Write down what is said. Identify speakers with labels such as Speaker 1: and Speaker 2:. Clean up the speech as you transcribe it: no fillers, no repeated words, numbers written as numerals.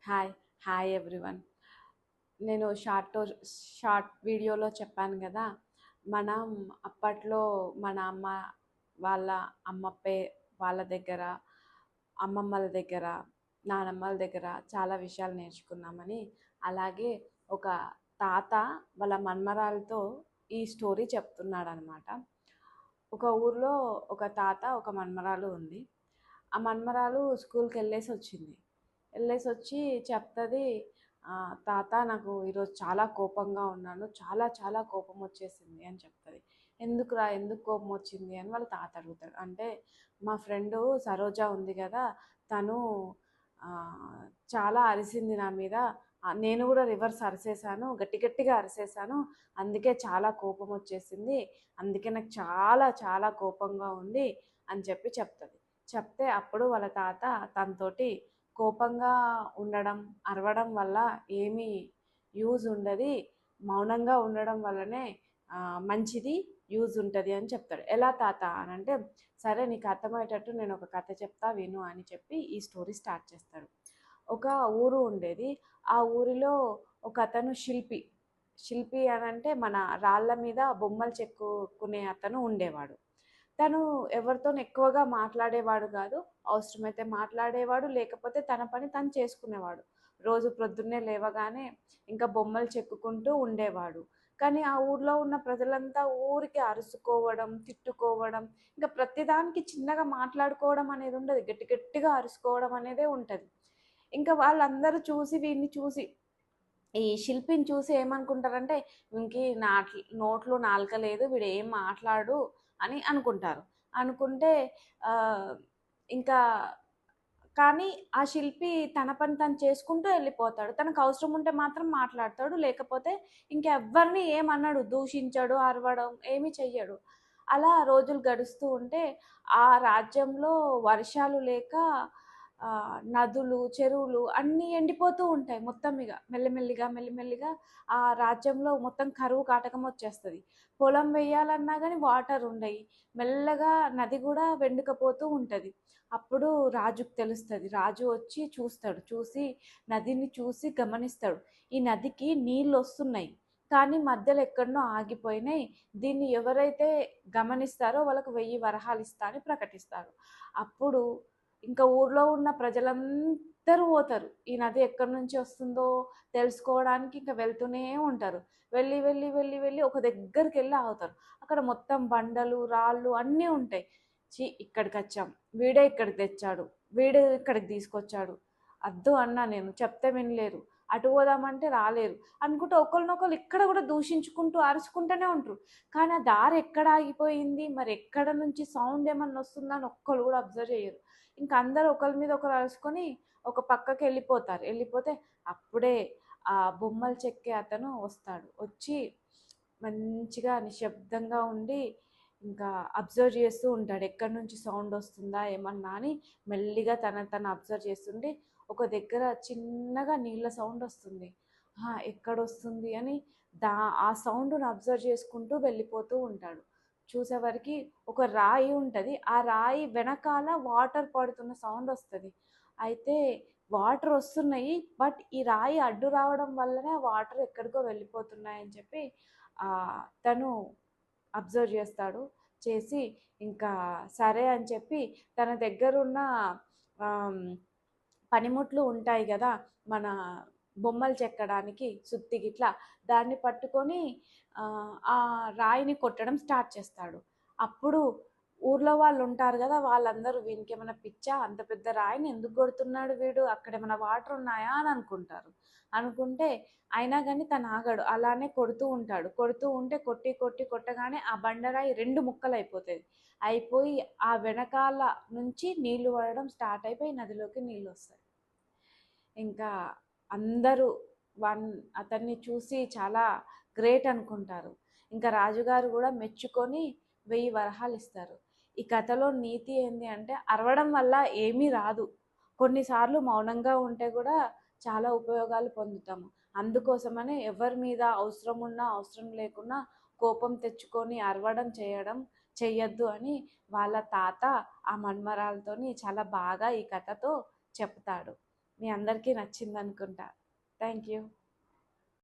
Speaker 1: Hi hi everyone. నేను short వీడియోలో చెప్పాను కదా. మనం అప్పట్లో మన అమ్మ వాళ్ళ అమ్మ పే వాళ్ళ దగ్గర, అమ్మమ్మల దగ్గర, నానమ్మల దగ్గర చాలా విషయాలు నేర్చుకున్నామని. అలాగే ఒక తాత వాళ్ళ మన్మరాలతో ఈ స్టోరీ చెప్తున్నాడు అనమాట. ఒక ఊర్లో ఒక తాత ఒక మన్మరాలు ఉంది. ఆ మన్మరాలు స్కూల్కి వెళ్ళేసి వచ్చి చెప్తుంది, తాత నాకు ఈరోజు చాలా కోపంగా ఉన్నాను, చాలా చాలా కోపం వచ్చేసింది అని చెప్తుంది. ఎందుకురా, ఎందుకు కోపం వచ్చింది అని వాళ్ళ తాత అడుగుతాడు. అంటే మా ఫ్రెండు సరోజ ఉంది కదా, తను ఆ, చాలా అరిసింది నా మీద. నేను కూడా రివర్స్ అరిసేసాను, గట్టి గట్టిగా అరిసేసాను, అందుకే చాలా కోపం వచ్చేసింది, అందుకే నాకు చాలా చాలా కోపంగా ఉంది అని చెప్తుంది. చెప్తే అప్పుడు వాళ్ళ తాత తనతోటి, కోపంగా ఉండడం అరవడం వల్ల ఏమీ యూజ్ ఉండదు, మౌనంగా ఉండడం వల్లనే మంచిది, యూజ్ ఉంటుంది అని చెప్తాడు. ఎలా తాత అని అంటే, సరే నీకు అర్థమయ్యేటట్టు నేను ఒక కథ చెప్తా విను అని చెప్పి ఈ స్టోరీ స్టార్ట్ చేస్తాడు. ఒక ఊరు ఉండేది. ఆ ఊరిలో ఒక అతను శిల్పి. శిల్పి అని అంటే మన రాళ్ళ మీద బొమ్మలు చెక్కుకునే అతను ఉండేవాడు. తను ఎవరితో ఎక్కువగా మాట్లాడేవాడు కాదు. అవసరమైతే మాట్లాడేవాడు, లేకపోతే తన పని తను చేసుకునేవాడు. రోజు ప్రొద్దున్నే లేవగానే ఇంకా బొమ్మలు చెక్కుకుంటూ ఉండేవాడు. కానీ ఆ ఊర్లో ఉన్న ప్రజలంతా ఊరికి అరుసుకోవడం, తిట్టుకోవడం, ఇంకా ప్రతిదానికి చిన్నగా మాట్లాడుకోవడం అనేది ఉండదు, గట్టి గట్టిగా అరుసుకోవడం అనేదే ఉంటుంది. ఇంకా వాళ్ళందరూ చూసి, వీడిని చూసి, ఈ శిల్పిని చూసి ఏమనుకుంటారంటే, వీనికి నోట్లో నాలుక లేదు, వీడు ఏం మాట్లాడు అని అనుకుంటారు. అనుకుంటే ఇంకా కానీ ఆ శిల్పి తన పని తను చేసుకుంటూ వెళ్ళిపోతాడు. తనకు అవసరం ఉంటే మాత్రం మాట్లాడతాడు, లేకపోతే ఇంకెవ్వరిని ఏమన్నాడు, దూషించడు, అరవడం ఏమీ చెయ్యడు. అలా రోజులు గడుస్తూ ఉంటే ఆ రాజ్యంలో వర్షాలు లేక నదులు, చెరువులు అన్నీ ఎండిపోతూ ఉంటాయి. మొత్తం ఇక మెల్లిమెల్లిగా మెల్లిమెల్లిగా ఆ రాజ్యంలో మొత్తం కరువు కాటకం వచ్చేస్తుంది. పొలం వేయాలన్నా కానీ వాటర్ ఉండయి. మెల్లగా నది కూడా వెండుకపోతూ ఉంటుంది. అప్పుడు రాజుకు తెలుస్తుంది. రాజు వచ్చి చూస్తాడు. చూసి నదిని చూసి గమనిస్తాడు, ఈ నదికి నీళ్ళు వస్తున్నాయి కానీ మధ్యలో ఎక్కడనో ఆగిపోయినాయి, దీన్ని ఎవరైతే గమనిస్తారో వాళ్ళకు 1000 వరహాలు ఇస్తా అని ప్రకటిస్తారు. అప్పుడు ఇంకా ఊర్లో ఉన్న ప్రజలందరూ పోతారు, ఈ నది ఎక్కడి నుంచి వస్తుందో తెలుసుకోవడానికి ఇంకా వెళ్తూనే ఉంటారు. వెళ్ళి వెళ్ళి వెళ్ళి వెళ్ళి ఒక దగ్గరికి వెళ్ళి ఆగుతారు. అక్కడ మొత్తం బండలు, రాళ్ళు అన్నీ ఉంటాయి. ఇక్కడికి వచ్చాం, వీడే ఇక్కడికి తెచ్చాడు, వీడే ఇక్కడికి తీసుకొచ్చాడు, అద్దు అన్నా నేను చెప్తే వినలేరు, అటు పోదామంటే రాలేరు అనుకుంటూ ఒకరినొకరు ఇక్కడ కూడా దూషించుకుంటూ అరుచుకుంటూనే ఉంటారు. కానీ ఆ దారి ఎక్కడ ఆగిపోయింది, మరి ఎక్కడ నుంచి సౌండ్ ఏమన్నా వస్తుందా అని ఒక్కరు కూడా అబ్జర్వ్ చేయరు. ఇంకా అందరూ ఒకరి మీద ఒకరు అరుచుకొని ఒక పక్కకి వెళ్ళిపోతారు. వెళ్ళిపోతే అప్పుడే ఆ బొమ్మలు చెక్కే అతను వస్తాడు. వచ్చి మంచిగా నిశ్శబ్దంగా ఉండి ఇంకా అబ్జర్వ్ చేస్తూ ఉంటాడు, ఎక్కడి నుంచి సౌండ్ వస్తుందా ఏమన్నా అని. మెల్లిగా తను అబ్జర్వ్ చేస్తుంటే ఒక దగ్గర చిన్నగా నీళ్ళ సౌండ్ వస్తుంది. ఎక్కడొస్తుంది అని ఆ సౌండ్ను అబ్జర్వ్ చేసుకుంటూ వెళ్ళిపోతూ ఉంటాడు. చూసేవరికి ఒక రాయి ఉంటుంది. ఆ రాయి వెనకాల వాటర్ పడుతున్న సౌండ్ వస్తుంది. అయితే వాటర్ వస్తున్నాయి, బట్ ఈ రాయి అడ్డు రావడం వల్లనే ఆ వాటర్ ఎక్కడికో వెళ్ళిపోతున్నాయని చెప్పి తను అబ్జర్వ్ చేస్తాడు. చేసి ఇంకా సరే అని చెప్పి తన దగ్గరున్న పనిముట్లు ఉంటాయి కదా, మన బొమ్మలు చెక్కడానికి సుత్తి గిట్లా, దాన్ని పట్టుకొని ఆ రాయిని కొట్టడం స్టార్ట్ చేస్తాడు. అప్పుడు ఊర్లో వాళ్ళు ఉంటారు కదా, వాళ్ళందరూ వీనికి ఏమైనా పిచ్చా, అంత పెద్ద రాయిని ఎందుకు కొడుతున్నాడు వీడు, అక్కడ ఏమైనా వాటర్ ఉన్నాయా అని అనుకుంటారు. అనుకుంటే అయినా కానీ తను ఆగడు, అలానే కొడుతూ ఉంటాడు. కొడుతూ ఉంటే కొట్టి కొట్టి కొట్టగానే ఆ బండరాయి 2 ముక్కలు అయిపోతుంది. అయిపోయి ఆ వెనకాల నుంచి నీళ్లు పడడం స్టార్ట్ అయిపోయి నదిలోకి నీళ్ళు వస్తాయి. ఇంకా అందరూ వన్ అతన్ని చూసి చాలా గ్రేట్ అనుకుంటారు. ఇంకా రాజుగారు కూడా మెచ్చుకొని 1000 వరహాలు ఇస్తారు. ఈ కథలో నీతి ఏంటి అంటే, అరవడం వల్ల ఏమీ రాదు, కొన్నిసార్లు మౌనంగా ఉంటే కూడా చాలా ఉపయోగాలు పొందుతాము. అందుకోసమనే ఎవరి మీద అవసరం ఉన్నా అవసరం లేకున్నా కోపం తెచ్చుకొని అరవడం చెయ్యొద్దు అని వాళ్ళ తాత ఆ మన్మరాలతోని చాలా బాగా ఈ కథతో చెప్తాడు. మీ అందరికీ నచ్చింది అనుకుంటా. Thank you.